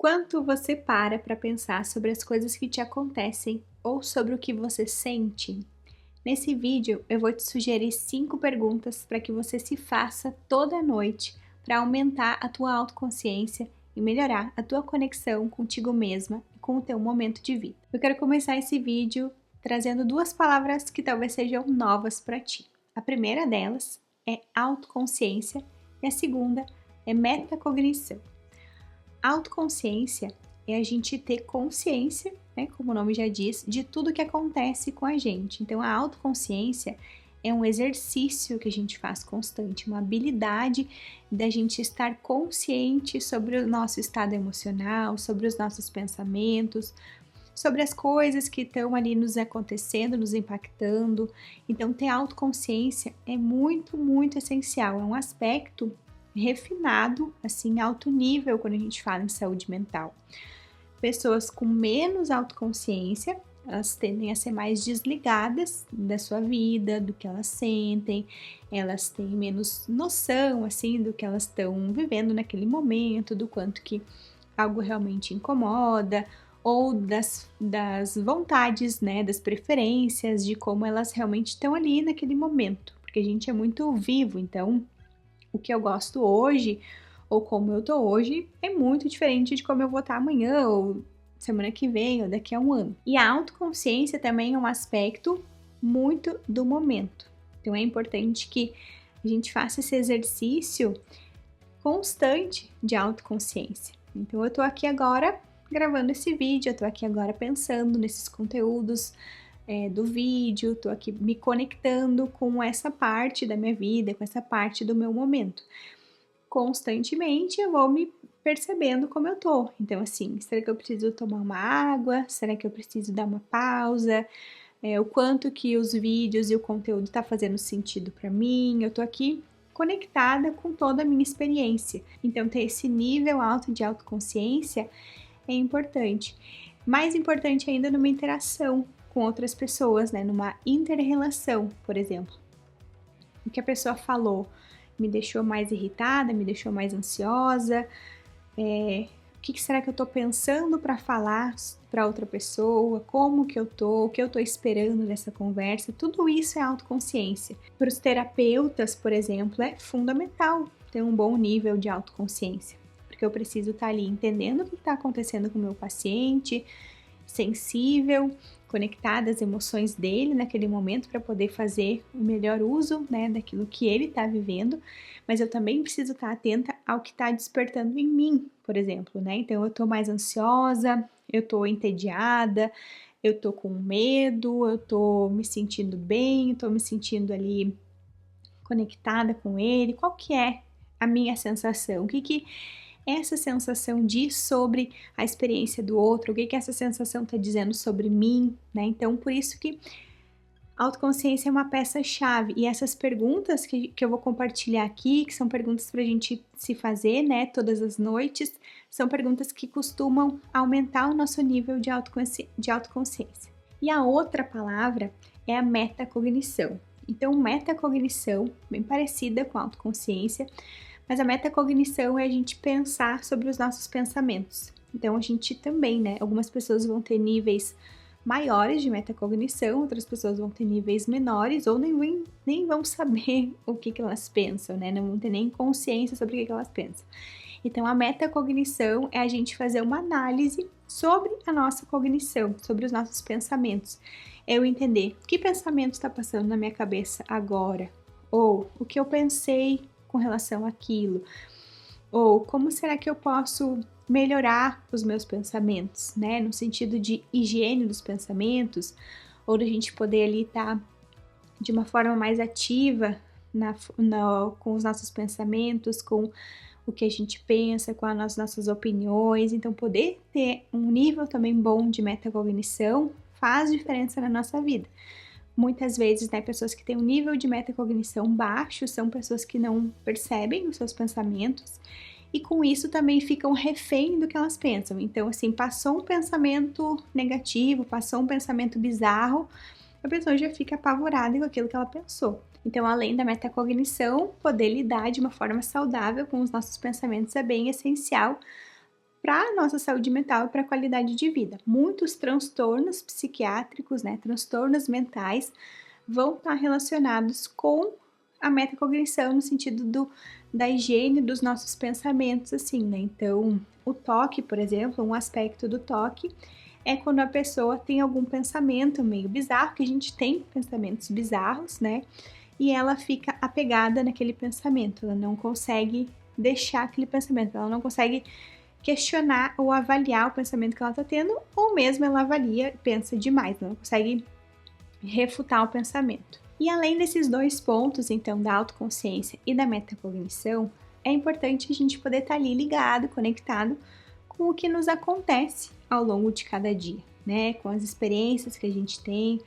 Quanto você para pensar sobre as coisas que te acontecem ou sobre o que você sente? Nesse vídeo, eu vou te sugerir 5 perguntas para que você se faça toda noite para aumentar a tua autoconsciência e melhorar a tua conexão contigo mesma e com o teu momento de vida. Eu quero começar esse vídeo trazendo 2 palavras que talvez sejam novas para ti. A primeira delas é autoconsciência e a segunda é metacognição. Autoconsciência é a gente ter consciência, né, como o nome já diz, de tudo que acontece com a gente. Então, a autoconsciência é um exercício que a gente faz constante, uma habilidade da gente estar consciente sobre o nosso estado emocional, sobre os nossos pensamentos, sobre as coisas que estão ali nos acontecendo, nos impactando. Então, ter autoconsciência é muito, muito essencial. É um aspecto refinado, assim, alto nível quando a gente fala em saúde mental. Pessoas com menos autoconsciência, elas tendem a ser mais desligadas da sua vida, do que elas sentem, elas têm menos noção, assim, do que elas estão vivendo naquele momento, do quanto que algo realmente incomoda, ou das vontades, né, das preferências, de como elas realmente estão ali naquele momento, porque a gente é muito vivo, então o que eu gosto hoje, ou como eu tô hoje, é muito diferente de como eu vou estar amanhã, ou semana que vem, ou daqui a um ano. E a autoconsciência também é um aspecto muito do momento. Então é importante que a gente faça esse exercício constante de autoconsciência. Então eu tô aqui agora gravando esse vídeo, eu tô aqui agora pensando nesses conteúdos do vídeo, tô aqui me conectando com essa parte da minha vida, com essa parte do meu momento. Constantemente eu vou me percebendo como eu tô. Então, assim, será que eu preciso tomar uma água? Será que eu preciso dar uma pausa? O quanto que os vídeos e o conteúdo tá fazendo sentido para mim? Eu tô aqui conectada com toda a minha experiência. Então, ter esse nível alto de autoconsciência é importante. Mais importante ainda numa interação com outras pessoas, né? Numa inter-relação, por exemplo. O que a pessoa falou me deixou mais irritada, me deixou mais ansiosa, o que será que eu tô pensando para falar para outra pessoa, como que eu tô, o que eu tô esperando dessa conversa, tudo isso é autoconsciência. Para os terapeutas, por exemplo, é fundamental ter um bom nível de autoconsciência, porque eu preciso estar ali entendendo o que está acontecendo com o meu paciente, sensível, conectada às emoções dele naquele momento para poder fazer o melhor uso, né, daquilo que ele está vivendo, mas eu também preciso estar atenta ao que está despertando em mim, por exemplo, né? Então eu estou mais ansiosa, eu estou entediada, eu estou com medo, eu estou me sentindo bem, estou me sentindo ali conectada com ele. Qual que é a minha sensação? O que essa sensação diz sobre a experiência do outro, o que essa sensação está dizendo sobre mim, né? Então, por isso que autoconsciência é uma peça-chave. E essas perguntas que eu vou compartilhar aqui, que são perguntas para a gente se fazer, né, todas as noites, são perguntas que costumam aumentar o nosso nível de autoconsciência. E a outra palavra é a metacognição. Então, metacognição, bem parecida com a autoconsciência, mas a metacognição é a gente pensar sobre os nossos pensamentos. Então, a gente também, né? Algumas pessoas vão ter níveis maiores de metacognição, outras pessoas vão ter níveis menores, ou nem vão saber o que elas pensam, né? Não vão ter nem consciência sobre o que elas pensam. Então, a metacognição é a gente fazer uma análise sobre a nossa cognição, sobre os nossos pensamentos. É eu entender que pensamento está passando na minha cabeça agora, ou o que eu pensei com relação àquilo, ou como será que eu posso melhorar os meus pensamentos, né, no sentido de higiene dos pensamentos, ou da gente poder ali estar de uma forma mais ativa com os nossos pensamentos, com o que a gente pensa, com as nossas opiniões. Então, poder ter um nível também bom de metacognição faz diferença na nossa vida. Muitas vezes, né, pessoas que têm um nível de metacognição baixo são pessoas que não percebem os seus pensamentos e com isso também ficam refém do que elas pensam. Então, assim, passou um pensamento negativo, passou um pensamento bizarro, a pessoa já fica apavorada com aquilo que ela pensou. Então, além da metacognição, poder lidar de uma forma saudável com os nossos pensamentos é bem essencial para a nossa saúde mental e para a qualidade de vida. Muitos transtornos psiquiátricos, né, transtornos mentais, vão estar relacionados com a metacognição no sentido da higiene dos nossos pensamentos, assim, né? Então, o toque, por exemplo, um aspecto do toque é quando a pessoa tem algum pensamento meio bizarro, que a gente tem pensamentos bizarros, né? E ela fica apegada naquele pensamento, ela não consegue deixar aquele pensamento, ela não consegue questionar ou avaliar o pensamento que ela está tendo, ou mesmo ela avalia e pensa demais, não consegue refutar o pensamento. E além desses dois pontos, então, da autoconsciência e da metacognição, é importante a gente poder estar ali ligado, conectado com o que nos acontece ao longo de cada dia, né? Com as experiências que a gente tem,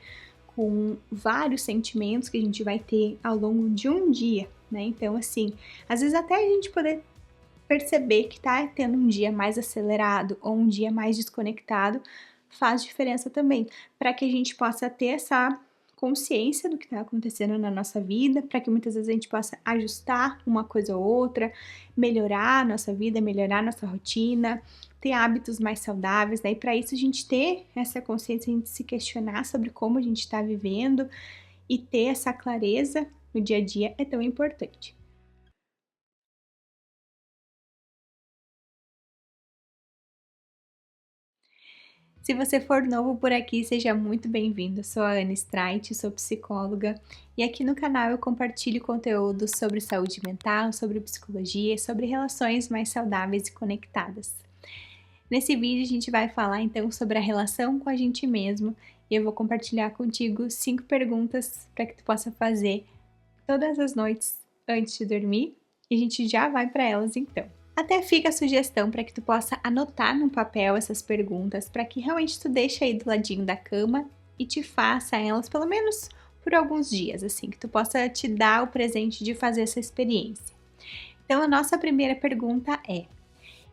com vários sentimentos que a gente vai ter ao longo de um dia, né? Então, assim, às vezes até a gente poder perceber que tá tendo um dia mais acelerado ou um dia mais desconectado faz diferença também, para que a gente possa ter essa consciência do que está acontecendo na nossa vida, para que muitas vezes a gente possa ajustar uma coisa ou outra, melhorar a nossa vida, melhorar a nossa rotina, ter hábitos mais saudáveis, daí para isso a gente ter essa consciência, a gente se questionar sobre como a gente está vivendo e ter essa clareza no dia a dia é tão importante. Se você for novo por aqui, seja muito bem-vindo. Sou a Ana Streit, sou psicóloga e aqui no canal eu compartilho conteúdos sobre saúde mental, sobre psicologia e sobre relações mais saudáveis e conectadas. Nesse vídeo a gente vai falar então sobre a relação com a gente mesmo e eu vou compartilhar contigo 5 perguntas para que tu possa fazer todas as noites antes de dormir e a gente já vai para elas então. Até fica a sugestão para que tu possa anotar no papel essas perguntas, para que realmente tu deixe aí do ladinho da cama e te faça elas pelo menos por alguns dias, assim, que tu possa te dar o presente de fazer essa experiência. Então a nossa primeira pergunta é: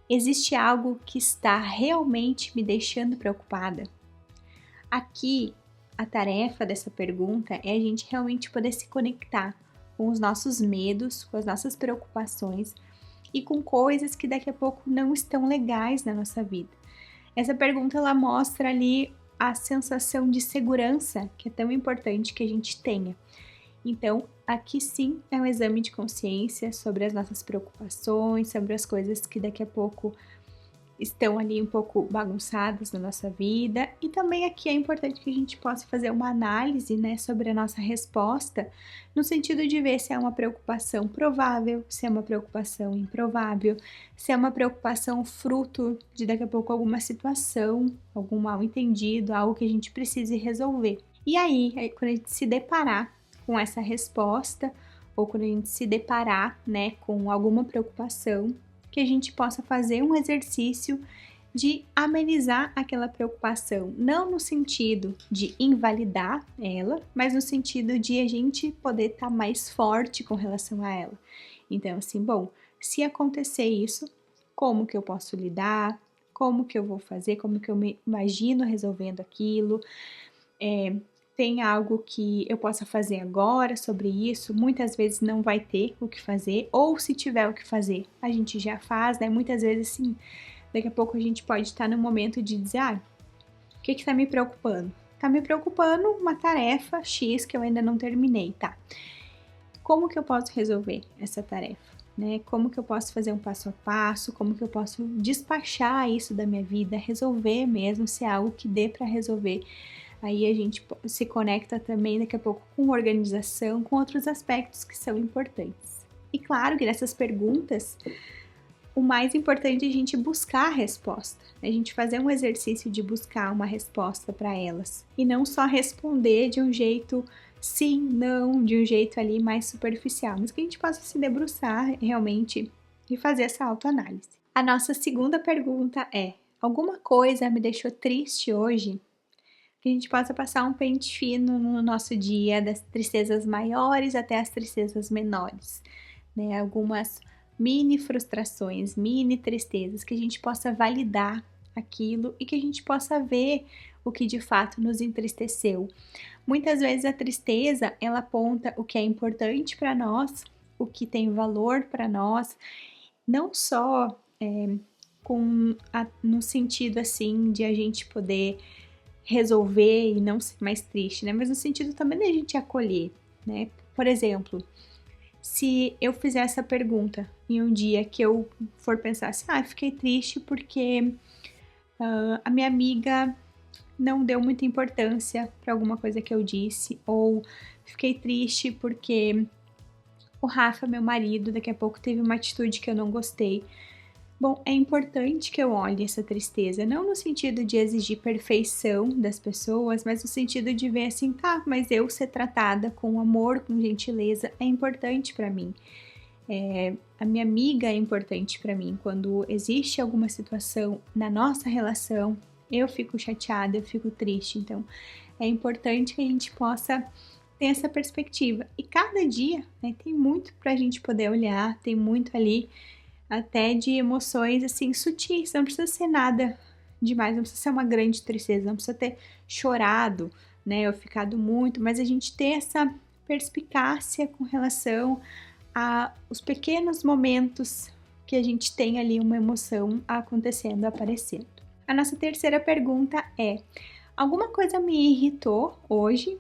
existe algo que está realmente me deixando preocupada? Aqui a tarefa dessa pergunta é a gente realmente poder se conectar com os nossos medos, com as nossas preocupações e com coisas que daqui a pouco não estão legais na nossa vida. Essa pergunta ela mostra ali a sensação de segurança que é tão importante que a gente tenha. Então, aqui sim é um exame de consciência sobre as nossas preocupações, sobre as coisas que daqui a pouco estão ali um pouco bagunçadas na nossa vida, e também aqui é importante que a gente possa fazer uma análise, né, sobre a nossa resposta, no sentido de ver se é uma preocupação provável, se é uma preocupação improvável, se é uma preocupação fruto de daqui a pouco alguma situação, algum mal-entendido, algo que a gente precise resolver. E aí, quando a gente se deparar com essa resposta, ou quando a gente se deparar, né, com alguma preocupação, que a gente possa fazer um exercício de amenizar aquela preocupação, não no sentido de invalidar ela, mas no sentido de a gente poder estar mais forte com relação a ela. Então, assim, bom, se acontecer isso, como que eu posso lidar? Como que eu vou fazer? Como que eu me imagino resolvendo aquilo? Tem algo que eu possa fazer agora sobre isso? Muitas vezes não vai ter o que fazer, ou se tiver o que fazer, a gente já faz, né? Muitas vezes, assim, daqui a pouco a gente pode estar no momento de dizer, o que tá me preocupando? Tá me preocupando uma tarefa X que eu ainda não terminei, tá? Como que eu posso resolver essa tarefa? Né? Como que eu posso fazer um passo a passo? Como que eu posso despachar isso da minha vida, resolver mesmo, se é algo que dê para resolver? Aí a gente se conecta também daqui a pouco com organização, com outros aspectos que são importantes. E claro que nessas perguntas, o mais importante é a gente buscar a resposta, a gente fazer um exercício de buscar uma resposta para elas. E não só responder de um jeito sim, não, de um jeito ali mais superficial, mas que a gente possa se debruçar realmente e fazer essa autoanálise. A nossa segunda pergunta é: alguma coisa me deixou triste hoje? Que a gente possa passar um pente fino no nosso dia, das tristezas maiores até as tristezas menores, né? Algumas mini frustrações, mini tristezas, que a gente possa validar aquilo e que a gente possa ver o que de fato nos entristeceu. Muitas vezes a tristeza, ela aponta o que é importante para nós, o que tem valor para nós, não só no sentido assim de a gente poder resolver e não ser mais triste, né? Mas no sentido também da gente acolher, né? Por exemplo, se eu fizer essa pergunta em um dia que eu for pensar assim, fiquei triste porque a minha amiga não deu muita importância para alguma coisa que eu disse, ou fiquei triste porque o Rafa, meu marido, daqui a pouco teve uma atitude que eu não gostei. Bom, é importante que eu olhe essa tristeza, não no sentido de exigir perfeição das pessoas, mas no sentido de ver assim, mas eu ser tratada com amor, com gentileza, é importante para mim. A minha amiga é importante para mim. Quando existe alguma situação na nossa relação, eu fico chateada, eu fico triste. Então, é importante que a gente possa ter essa perspectiva. E cada dia, né, tem muito pra gente poder olhar, tem muito ali até de emoções assim sutis, não precisa ser nada demais, não precisa ser uma grande tristeza, não precisa ter chorado, né, ou ficado muito, mas a gente ter essa perspicácia com relação a os pequenos momentos que a gente tem ali uma emoção acontecendo, aparecendo. A nossa terceira pergunta é: alguma coisa me irritou hoje?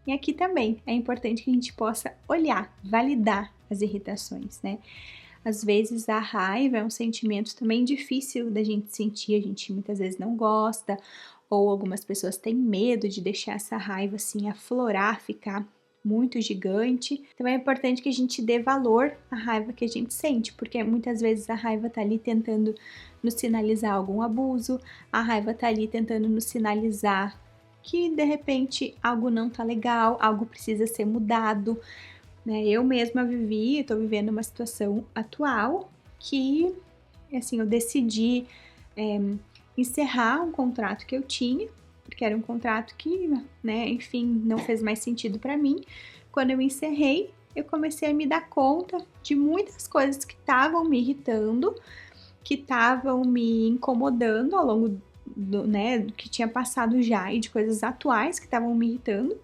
E aqui também é importante que a gente possa olhar, validar as irritações, né? Às vezes a raiva é um sentimento também difícil da gente sentir, a gente muitas vezes não gosta, ou algumas pessoas têm medo de deixar essa raiva assim aflorar, ficar muito gigante. Então é importante que a gente dê valor à raiva que a gente sente, porque muitas vezes a raiva tá ali tentando nos sinalizar algum abuso, a raiva tá ali tentando nos sinalizar que de repente algo não tá legal, algo precisa ser mudado, né? Eu mesma tô vivendo uma situação atual que, assim, eu decidi encerrar um contrato que eu tinha, porque era um contrato que, né, enfim, não fez mais sentido para mim. Quando eu encerrei, eu comecei a me dar conta de muitas coisas que estavam me irritando, que estavam me incomodando ao longo do, né, do que tinha passado já, e de coisas atuais que estavam me irritando,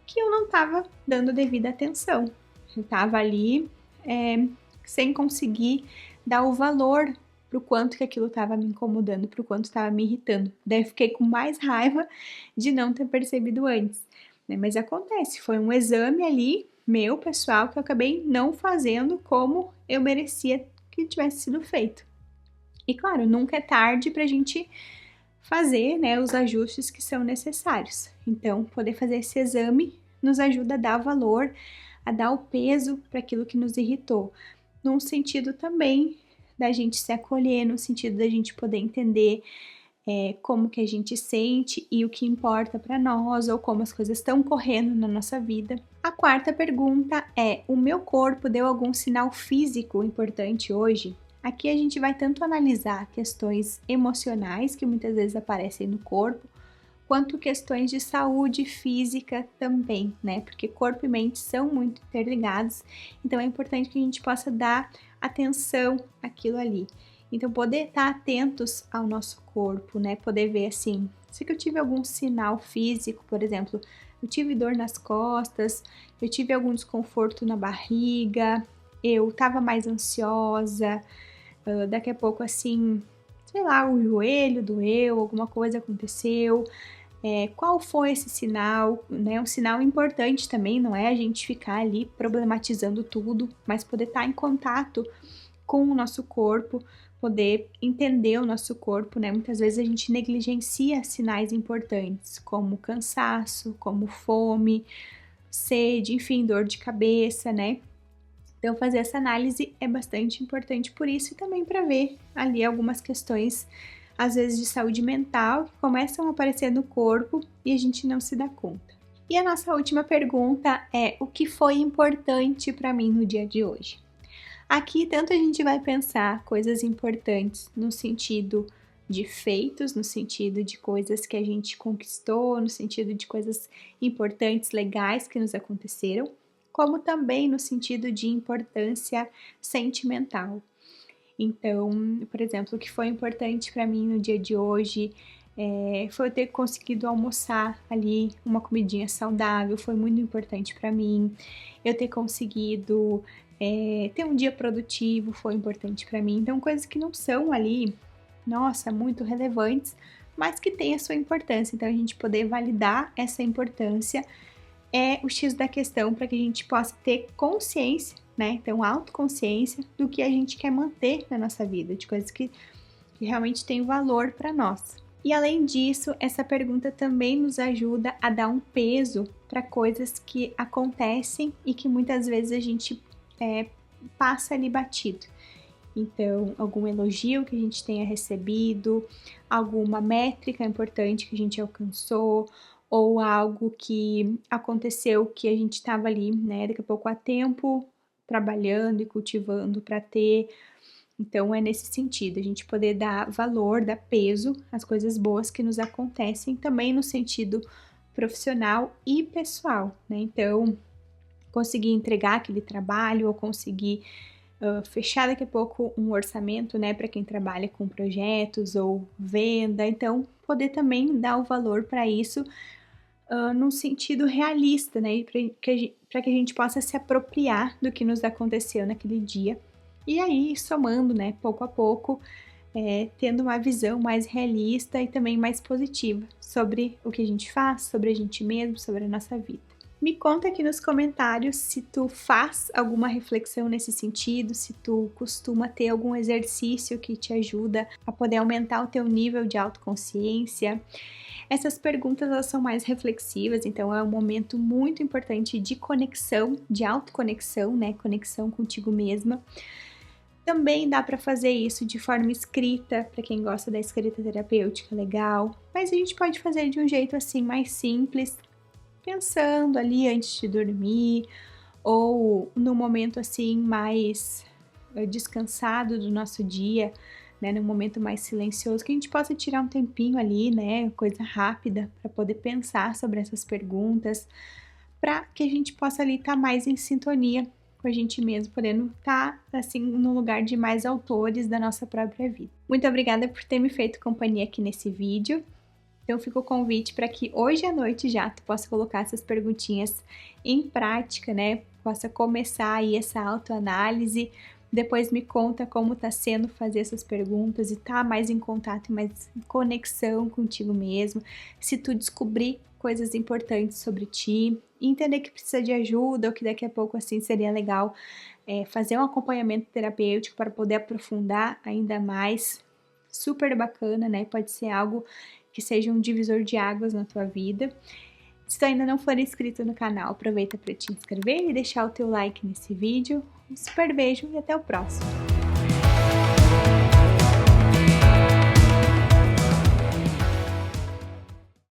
que eu não estava dando devida atenção. Eu estava ali sem conseguir dar o valor pro quanto que aquilo estava me incomodando, pro quanto estava me irritando. Daí eu fiquei com mais raiva de não ter percebido antes, né? Mas acontece, foi um exame ali, meu, pessoal, que eu acabei não fazendo como eu merecia que tivesse sido feito. E claro, nunca é tarde pra gente fazer, né, os ajustes que são necessários. Então, poder fazer esse exame nos ajuda a dar valor, a dar o peso para aquilo que nos irritou, num sentido também da gente se acolher, no sentido da gente poder entender como que a gente sente e o que importa para nós, ou como as coisas estão correndo na nossa vida. A quarta pergunta é: o meu corpo deu algum sinal físico importante hoje? Aqui a gente vai tanto analisar questões emocionais que muitas vezes aparecem no corpo, quanto questões de saúde física também, né? Porque corpo e mente são muito interligados, então é importante que a gente possa dar atenção àquilo ali. Então, poder estar atentos ao nosso corpo, né? Poder ver assim, se eu tive algum sinal físico, por exemplo, eu tive dor nas costas, eu tive algum desconforto na barriga, eu estava mais ansiosa, daqui a pouco assim, sei lá, o joelho doeu, alguma coisa aconteceu. Qual foi esse sinal, né? Um sinal importante também, não é a gente ficar ali problematizando tudo, mas poder estar em contato com o nosso corpo, poder entender o nosso corpo, né? Muitas vezes a gente negligencia sinais importantes, como cansaço, como fome, sede, enfim, dor de cabeça, né? Então, fazer essa análise é bastante importante por isso, e também para ver ali algumas questões, às vezes de saúde mental, que começam a aparecer no corpo e a gente não se dá conta. E a nossa última pergunta é: o que foi importante para mim no dia de hoje? Aqui, tanto a gente vai pensar coisas importantes no sentido de feitos, no sentido de coisas que a gente conquistou, no sentido de coisas importantes, legais que nos aconteceram, como também no sentido de importância sentimental. Então, por exemplo, o que foi importante para mim no dia de hoje foi eu ter conseguido almoçar ali uma comidinha saudável, foi muito importante para mim. Eu ter conseguido ter um dia produtivo foi importante para mim. Então, coisas que não são ali, nossa, muito relevantes, mas que têm a sua importância. Então, a gente poder validar essa importância é o X da questão para que a gente possa ter consciência, né? Então, autoconsciência do que a gente quer manter na nossa vida, de coisas que realmente têm valor para nós. E além disso, essa pergunta também nos ajuda a dar um peso para coisas que acontecem e que muitas vezes a gente passa ali batido. Então, algum elogio que a gente tenha recebido, alguma métrica importante que a gente alcançou, ou algo que aconteceu que a gente estava ali, né, daqui a pouco há tempo trabalhando e cultivando para ter. Então, é nesse sentido, a gente poder dar valor, dar peso às coisas boas que nos acontecem, também no sentido profissional e pessoal, né? Então, conseguir entregar aquele trabalho ou conseguir fechar daqui a pouco um orçamento, né, para quem trabalha com projetos ou venda. Então, poder também dar o valor para isso num sentido realista, né, para que a gente possa se apropriar do que nos aconteceu naquele dia. E aí, somando, né, pouco a pouco, tendo uma visão mais realista e também mais positiva sobre o que a gente faz, sobre a gente mesmo, sobre a nossa vida. Me conta aqui nos comentários se tu faz alguma reflexão nesse sentido, se tu costuma ter algum exercício que te ajuda a poder aumentar o teu nível de autoconsciência. Essas perguntas elas são mais reflexivas, então é um momento muito importante de conexão, de autoconexão, né? Conexão contigo mesma. Também dá para fazer isso de forma escrita, para quem gosta da escrita terapêutica, legal. Mas a gente pode fazer de um jeito assim mais simples, pensando ali antes de dormir ou no momento assim mais descansado do nosso dia, né, num momento mais silencioso, que a gente possa tirar um tempinho ali, né, coisa rápida para poder pensar sobre essas perguntas, para que a gente possa ali estar mais em sintonia com a gente mesmo, podendo estar assim no lugar de mais autores da nossa própria vida. Muito obrigada por ter me feito companhia aqui nesse vídeo. Então fica o convite para que hoje à noite já tu possa colocar essas perguntinhas em prática, né? Possa começar aí essa autoanálise. Depois me conta como tá sendo fazer essas perguntas e tá mais em contato, mais em conexão contigo mesmo. Se tu descobrir coisas importantes sobre ti, entender que precisa de ajuda ou que daqui a pouco assim seria legal fazer um acompanhamento terapêutico para poder aprofundar ainda mais. Super bacana, né? Pode ser algo que seja um divisor de águas na tua vida. Se tu ainda não for inscrito no canal, aproveita para te inscrever e deixar o teu like nesse vídeo. Um super beijo e até o próximo!